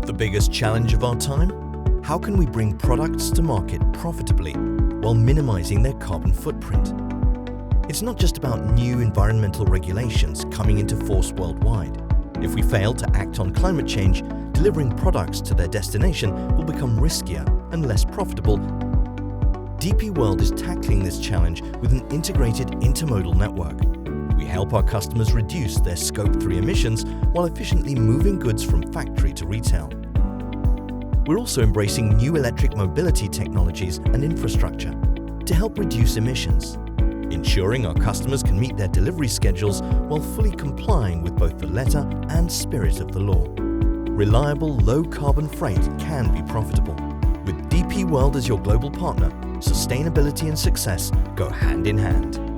The biggest challenge of our time? How can we bring products to market profitably while minimizing their carbon footprint? It's not just about new environmental regulations coming into force worldwide. If we fail to act on climate change, delivering products to their destination will become riskier and less profitable. DP World is tackling this challenge with an integrated intermodal network. We help our customers reduce their Scope 3 emissions while efficiently moving goods from factory to retail. We're also embracing new electric mobility technologies and infrastructure to help reduce emissions, ensuring our customers can meet their delivery schedules while fully complying with both the letter and spirit of the law. Reliable, low-carbon freight can be profitable. With DP World as your global partner, sustainability and success go hand in hand.